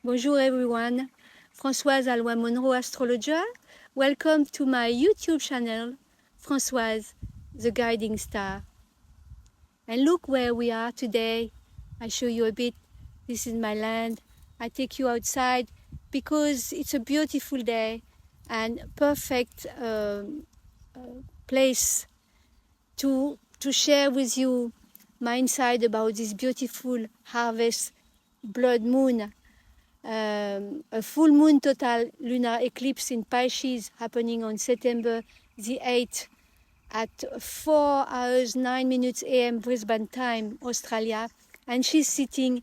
Bonjour everyone, Françoise Alloy-Monroe astrologer. Welcome to my YouTube channel, Françoise, the guiding star. And look where we are today. I show you a bit. This is my land. I take you outside because it's a beautiful day and perfect place to share with you my insight about this beautiful harvest blood moon. A full moon total lunar eclipse in Pisces happening on September the 8th at 4 hours 9 minutes AM Brisbane time, Australia, and she's sitting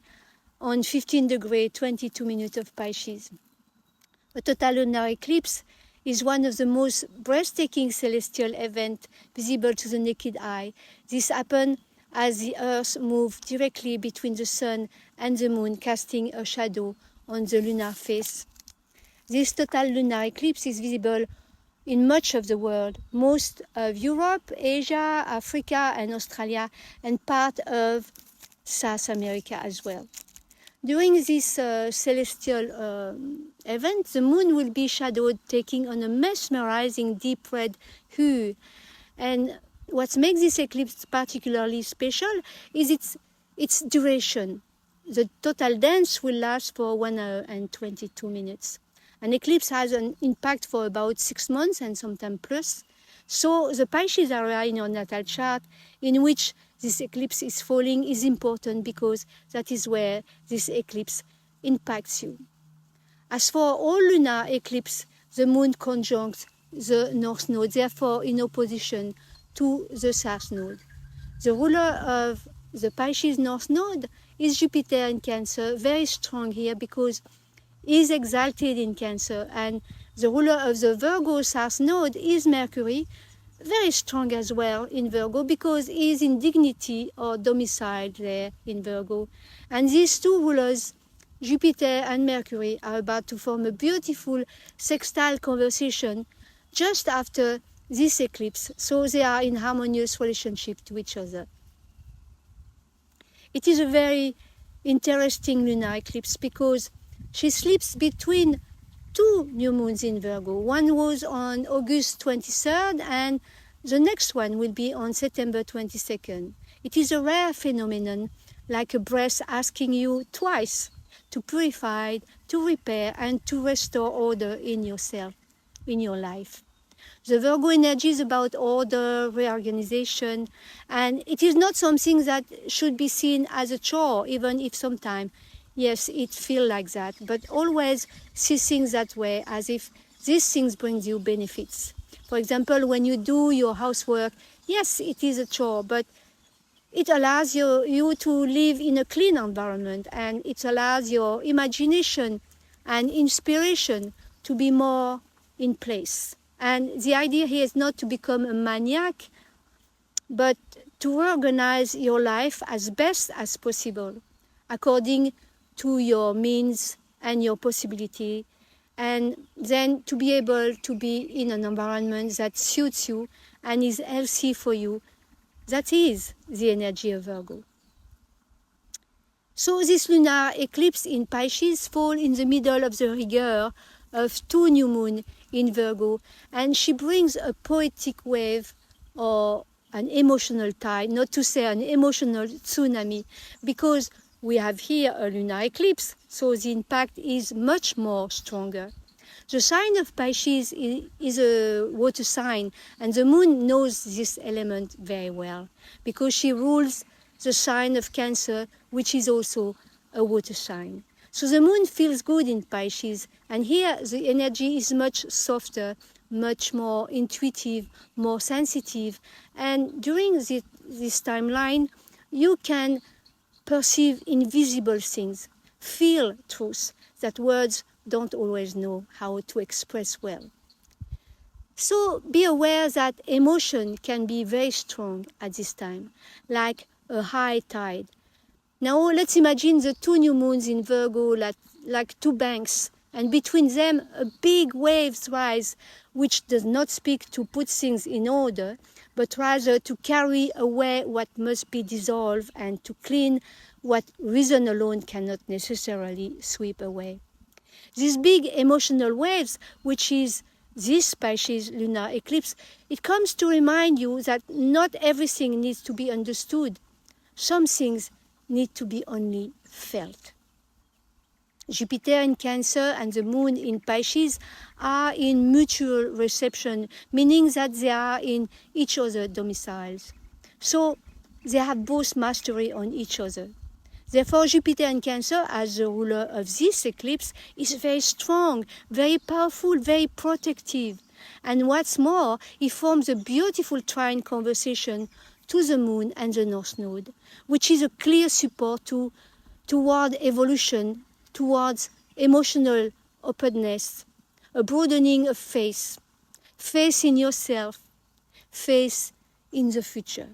on 15 degrees 22 minutes of Pisces. A total lunar eclipse is one of the most breathtaking celestial events visible to the naked eye. This happens as the Earth moves directly between the Sun and the Moon, casting a shadow on the lunar face. This total lunar eclipse is visible in much of the world, most of Europe, Asia, Africa and Australia, and part of South America as well. During this celestial event, the moon will be shadowed, taking on a mesmerizing deep red hue. And what makes this eclipse particularly special is its duration. The total dance will last for 1 hour and 22 minutes. An eclipse has an impact for about 6 months and sometimes plus. So the Pisces area in your natal chart in which this eclipse is falling is important because that is where this eclipse impacts you. As for all lunar eclipse, the moon conjuncts the north node, therefore in opposition to the south node. The ruler of the Pisces north node is Jupiter in Cancer, very strong here because he is exalted in Cancer, and the ruler of the Virgo south node is Mercury, very strong as well in Virgo because he is in dignity or domiciled there in Virgo. And these two rulers, Jupiter and Mercury, are about to form a beautiful sextile conversation just after this eclipse, so they are in harmonious relationship to each other. It is a very interesting lunar eclipse because she slips between two new moons in Virgo. One was on August 23rd and the next one will be on September 22nd. It is a rare phenomenon, like a breath asking you twice to purify, to repair and to restore order in yourself, in your life. The Virgo energy is about order, reorganization, and it is not something that should be seen as a chore, even if sometimes, yes, it feels like that, but always see things that way, as if these things bring you benefits. For example, when you do your housework, yes, it is a chore, but it allows you to live in a clean environment, and it allows your imagination and inspiration to be more in place. And the idea here is not to become a maniac, but to organize your life as best as possible, according to your means and your possibility, and then to be able to be in an environment that suits you and is healthy for you. That is the energy of Virgo. So this lunar eclipse in Pisces falls in the middle of the rigor of two new moons in Virgo, and she brings a poetic wave or an emotional tide, not to say an emotional tsunami, because we have here a lunar eclipse, so the impact is much more stronger. The sign of Pisces is a water sign, and the moon knows this element very well because she rules the sign of Cancer, which is also a water sign. So the moon feels good in Pisces, and here the energy is much softer, much more intuitive, more sensitive, and during this timeline, you can perceive invisible things, feel truth that words don't always know how to express well. So be aware that emotion can be very strong at this time, like a high tide. Now let's imagine the two new moons in Virgo like two banks, and between them a big waves rise, which does not speak to put things in order, but rather to carry away what must be dissolved and to clean what reason alone cannot necessarily sweep away. These big emotional waves, which is this Pisces lunar eclipse, it comes to remind you that not everything needs to be understood. Some things need to be only felt. Jupiter in Cancer and the Moon in Pisces are in mutual reception, meaning that they are in each other's domiciles. So they have both mastery on each other. Therefore, Jupiter in Cancer, as the ruler of this eclipse, is very strong, very powerful, very protective. And what's more, he forms a beautiful trine conversation to the Moon and the North Node, which is a clear support toward evolution, towards emotional openness, a broadening of faith, faith in yourself, faith in the future.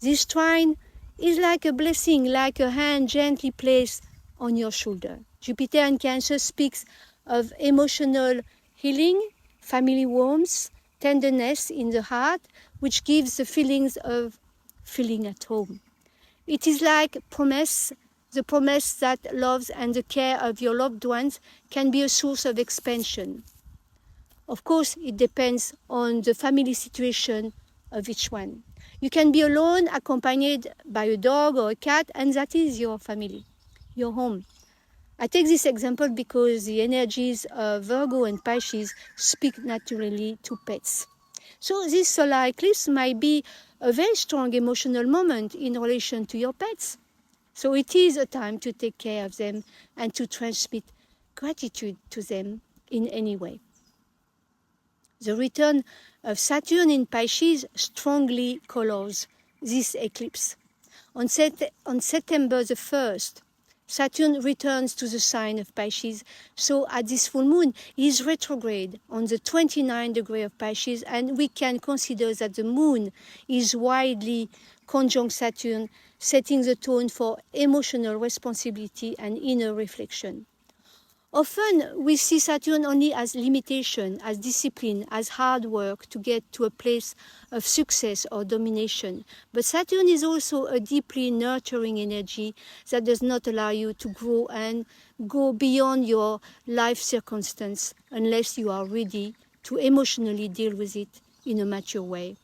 This trine is like a blessing, like a hand gently placed on your shoulder. Jupiter in Cancer speaks of emotional healing, family warmth, tenderness in the heart, which gives the feelings of feeling at home. It is like the promise that love and the care of your loved ones can be a source of expansion. Of course, it depends on the family situation of each one. You can be alone, accompanied by a dog or a cat, and that is your family, your home. I take this example because the energies of Virgo and Pisces speak naturally to pets. So this solar eclipse might be a very strong emotional moment in relation to your pets. So it is a time to take care of them and to transmit gratitude to them in any way. The return of Saturn in Pisces strongly colors this eclipse. On September the 1st, Saturn returns to the sign of Pisces, so at this full moon, he is retrograde on the 29th degree of Pisces, and we can consider that the moon is widely conjunct Saturn, setting the tone for emotional responsibility and inner reflection. Often we see Saturn only as limitation, as discipline, as hard work to get to a place of success or domination. But Saturn is also a deeply nurturing energy that does not allow you to grow and go beyond your life circumstance unless you are ready to emotionally deal with it in a mature way.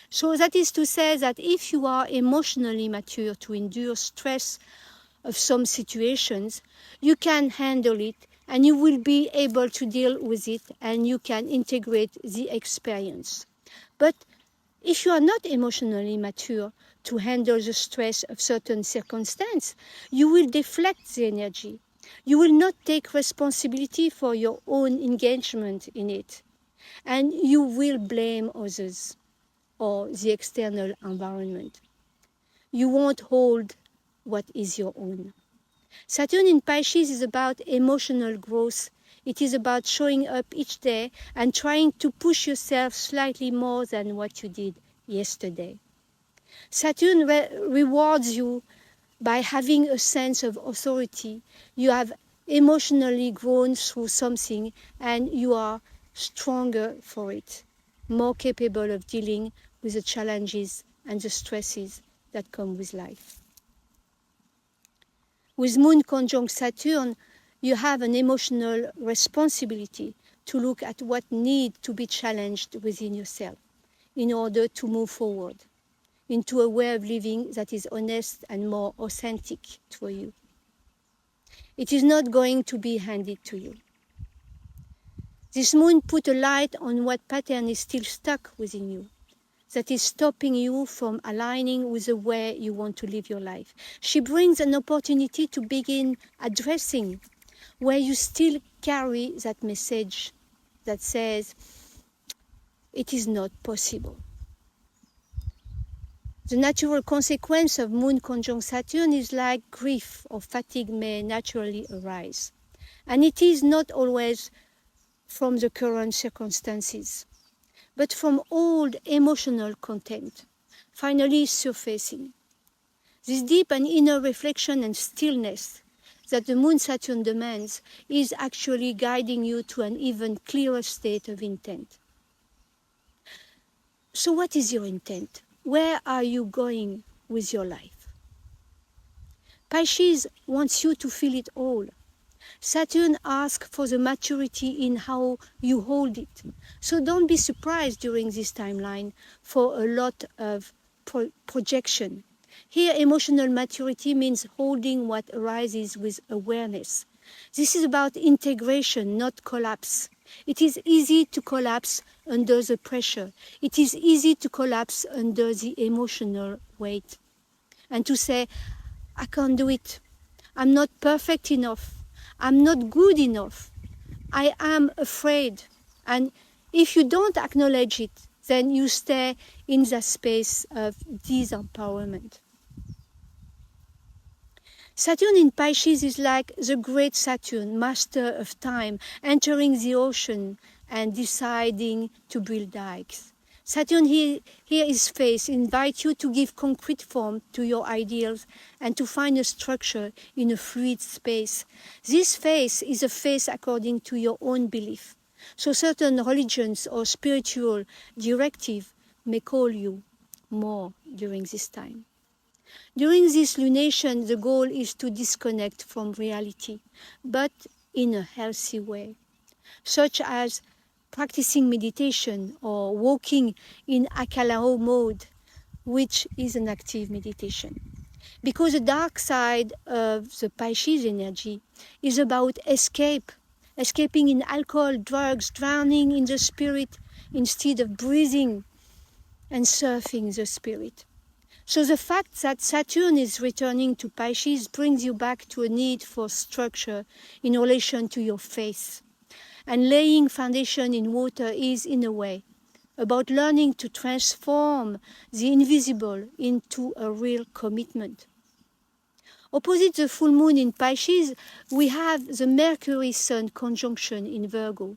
So that is to say that if you are emotionally mature to endure stress of some situations, you can handle it and you will be able to deal with it and you can integrate the experience. But if you are not emotionally mature to handle the stress of certain circumstance, you will deflect the energy. You will not take responsibility for your own engagement in it. And you will blame others or the external environment. You won't hold what is your own. Saturn in Pisces is about emotional growth. It is about showing up each day and trying to push yourself slightly more than what you did yesterday. Saturn rewards you by having a sense of authority. You have emotionally grown through something and you are stronger for it, more capable of dealing with the challenges and the stresses that come with life. With Moon conjunct Saturn, you have an emotional responsibility to look at what needs to be challenged within yourself in order to move forward into a way of living that is honest and more authentic for you. It is not going to be handed to you. This moon put a light on what pattern is still stuck within you, that is stopping you from aligning with the way you want to live your life. She brings an opportunity to begin addressing where you still carry that message that says, it is not possible. The natural consequence of Moon conjunct Saturn is like grief or fatigue may naturally arise. And it is not always from the current circumstances, but from old emotional content, finally surfacing. This deep and inner reflection and stillness that the Moon-Saturn demands is actually guiding you to an even clearer state of intent. So what is your intent? Where are you going with your life? Pisces wants you to feel it all. Saturn asks for the maturity in how you hold it. So don't be surprised during this timeline for a lot of projection. Here, emotional maturity means holding what arises with awareness. This is about integration, not collapse. It is easy to collapse under the pressure. It is easy to collapse under the emotional weight. And to say, I can't do it. I'm not perfect enough. I'm not good enough. I am afraid. And if you don't acknowledge it, then you stay in the space of disempowerment. Saturn in Pisces is like the great Saturn, master of time, entering the ocean and deciding to build dikes. Saturn here is face, invite you to give concrete form to your ideals and to find a structure in a fluid space. This face is a face according to your own belief. So certain religions or spiritual directive may call you more during this time. During this lunation, the goal is to disconnect from reality, but in a healthy way, such as practicing meditation or walking in akalao mode, which is an active meditation. Because the dark side of the Pisces energy is about escaping in alcohol, drugs, drowning in the spirit instead of breathing and surfing the spirit. So the fact that Saturn is returning to Pisces brings you back to a need for structure in relation to your faith. And laying foundation in water is, in a way, about learning to transform the invisible into a real commitment. Opposite the full moon in Pisces, we have the Mercury-Sun conjunction in Virgo,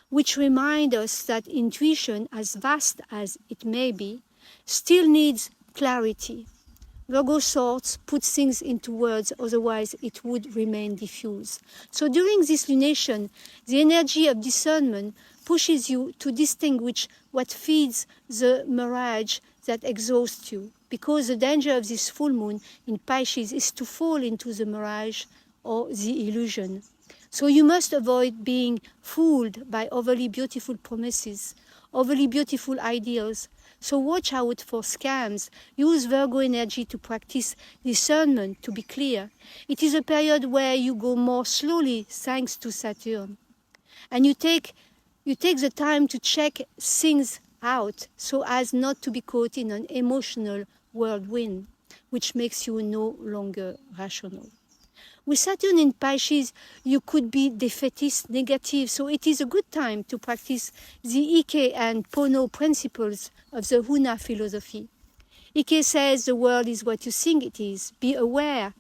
which reminds us that intuition, as vast as it may be, still needs clarity. Virgo thoughts put things into words, otherwise it would remain diffuse. So during this lunation, the energy of discernment pushes you to distinguish what feeds the mirage that exhausts you, because the danger of this full moon in Pisces is to fall into the mirage or the illusion. So you must avoid being fooled by overly beautiful promises, overly beautiful ideals. So watch out for scams. Use Virgo energy to practice discernment, to be clear. It is a period where you go more slowly thanks to Saturn. And you take the time to check things out so as not to be caught in an emotional whirlwind, which makes you no longer rational. With Saturn in Pisces, you could be defeatist, negative, so it is a good time to practice the Ike and Pono principles of the Huna philosophy. Ike says the world is what you think it is. Be aware.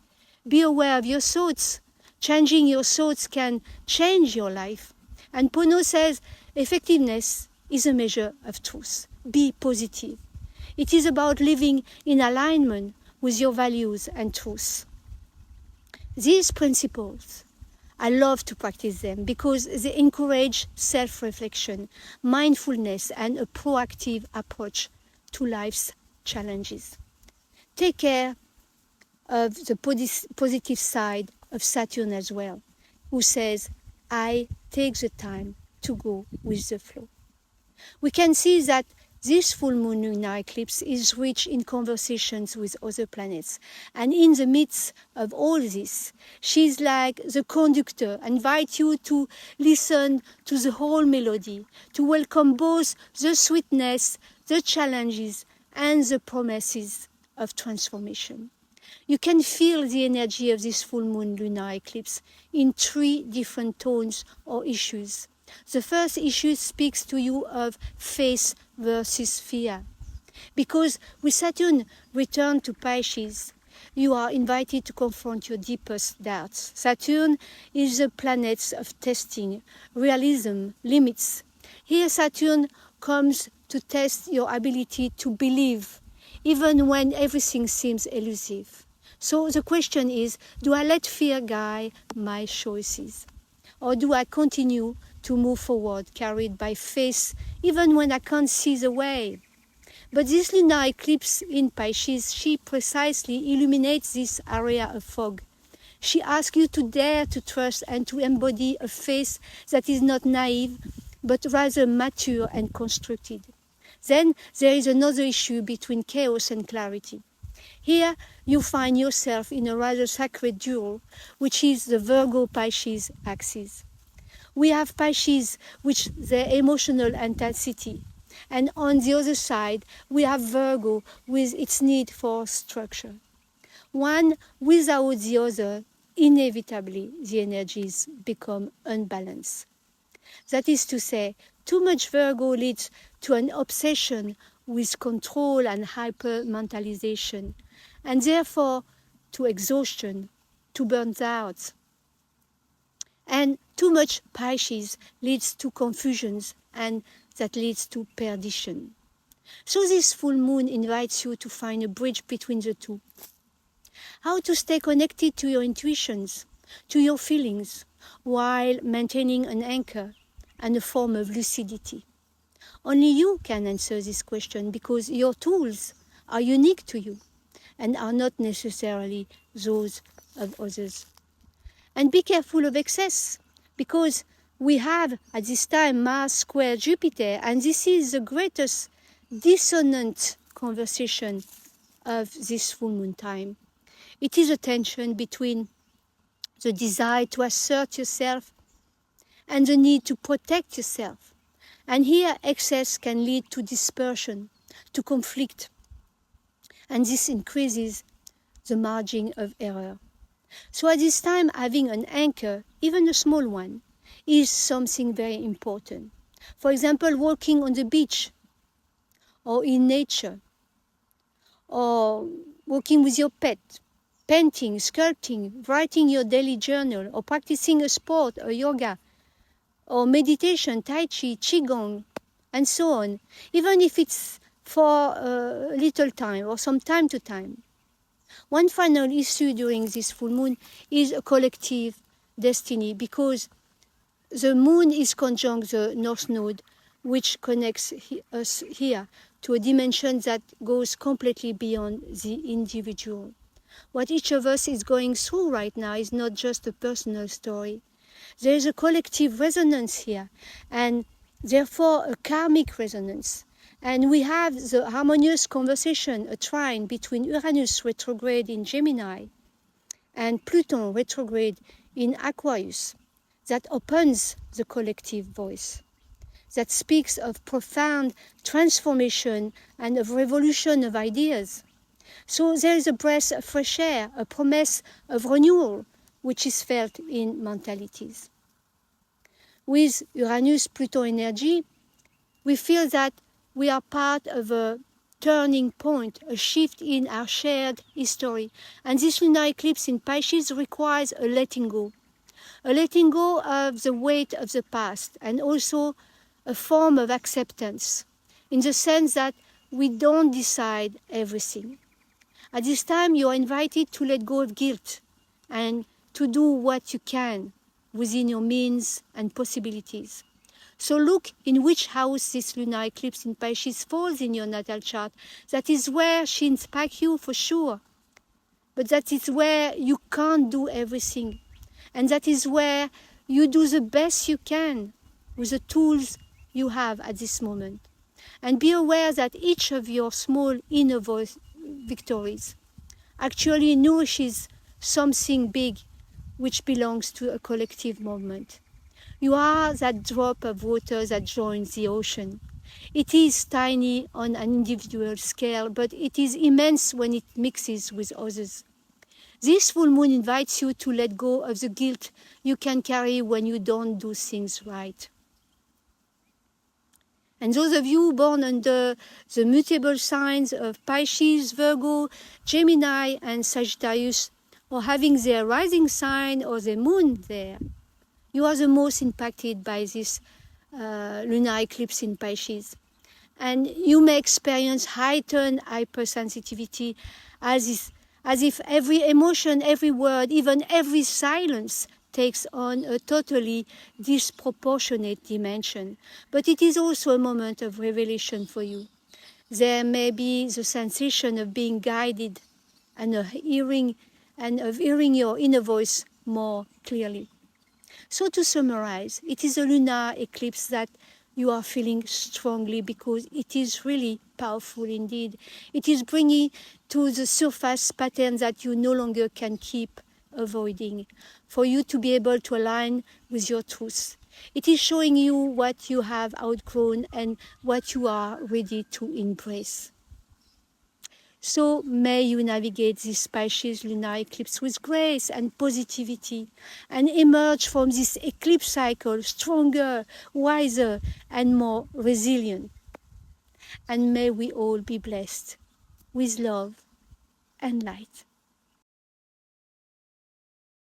Be aware of your thoughts. Changing your thoughts can change your life. And Pono says effectiveness is a measure of truth. Be positive. It is about living in alignment with your values and truth. These principles, I love to practice them because they encourage self-reflection, mindfulness, and a proactive approach to life's challenges. Take care of the positive side of Saturn as well, who says, I take the time to go with the flow. We can see that this full moon lunar eclipse is rich in conversations with other planets. And in the midst of all this, she's like the conductor, invite you to listen to the whole melody, to welcome both the sweetness, the challenges, and the promises of transformation. You can feel the energy of this full moon lunar eclipse in 3 different tones or issues. The first issue speaks to you of faith versus fear. Because with Saturn returned to Pisces, you are invited to confront your deepest doubts. Saturn is the planet of testing, realism, limits. Here Saturn comes to test your ability to believe, even when everything seems elusive. So the question is, do I let fear guide my choices? Or do I continue to move forward, carried by faith, even when I can't see the way? But this lunar eclipse in Pisces, she precisely illuminates this area of fog. She asks you to dare to trust and to embody a faith that is not naive, but rather mature and constructed. Then there is another issue between chaos and clarity. Here you find yourself in a rather sacred duel, which is the Virgo-Pisces axis. We have Pisces, which their emotional intensity, and on the other side we have Virgo with its need for structure. One without the other, inevitably the energies become unbalanced. That is to say, too much Virgo leads to an obsession with control and hyper-mentalization, and therefore to exhaustion, to burnt out. And too much Pisces leads to confusions, and that leads to perdition. So this full moon invites you to find a bridge between the two. How to stay connected to your intuitions, to your feelings, while maintaining an anchor and a form of lucidity. Only you can answer this question, because your tools are unique to you and are not necessarily those of others. And be careful of excess, because we have at this time Mars square Jupiter, and this is the greatest dissonant conversation of this full moon time. It is a tension between the desire to assert yourself and the need to protect yourself. And here excess can lead to dispersion, to conflict, and this increases the margin of error. So at this time, having an anchor, even a small one, is something very important. For example, walking on the beach, or in nature, or walking with your pet, painting, sculpting, writing your daily journal, or practicing a sport or yoga, or meditation, tai chi, qigong, and so on, even if it's for a little time or some time to time. One final issue during this full moon is a collective destiny, because the moon is conjunct the North Node, which connects us here to a dimension that goes completely beyond the individual. What each of us is going through right now is not just a personal story. There is a collective resonance here, and therefore a karmic resonance. And we have the harmonious conversation, a trine between Uranus retrograde in Gemini and Pluto retrograde in Aquarius, that opens the collective voice, that speaks of profound transformation and of revolution of ideas. So there is a breath of fresh air, a promise of renewal, which is felt in mentalities. With Uranus-Pluto energy, we feel that we are part of a turning point, a shift in our shared history. And this lunar eclipse in Pisces requires a letting go of the weight of the past, and also a form of acceptance, in the sense that we don't decide everything. At this time, you are invited to let go of guilt and to do what you can within your means and possibilities. So look in which house this lunar eclipse in Pisces falls in your natal chart. That is where she inspires you for sure. But that is where you can't do everything. And that is where you do the best you can with the tools you have at this moment. And be aware that each of your small inner victories actually nourishes something big which belongs to a collective movement. You are that drop of water that joins the ocean. It is tiny on an individual scale, but it is immense when it mixes with others. This full moon invites you to let go of the guilt you can carry when you don't do things right. And those of you born under the mutable signs of Pisces, Virgo, Gemini, and Sagittarius, or having their rising sign or their moon there, you are the most impacted by this lunar eclipse in Pisces. And you may experience heightened hypersensitivity as if every emotion, every word, even every silence takes on a totally disproportionate dimension. But it is also a moment of revelation for you. There may be the sensation of being guided and of hearing your inner voice more clearly. So to summarize, it is a lunar eclipse that you are feeling strongly because it is really powerful indeed. It is bringing to the surface patterns that you no longer can keep avoiding, for you to be able to align with your truth. It is showing you what you have outgrown and what you are ready to embrace. So may you navigate this Pisces lunar eclipse with grace and positivity and emerge from this eclipse cycle stronger, wiser, and more resilient. And may we all be blessed with love and light.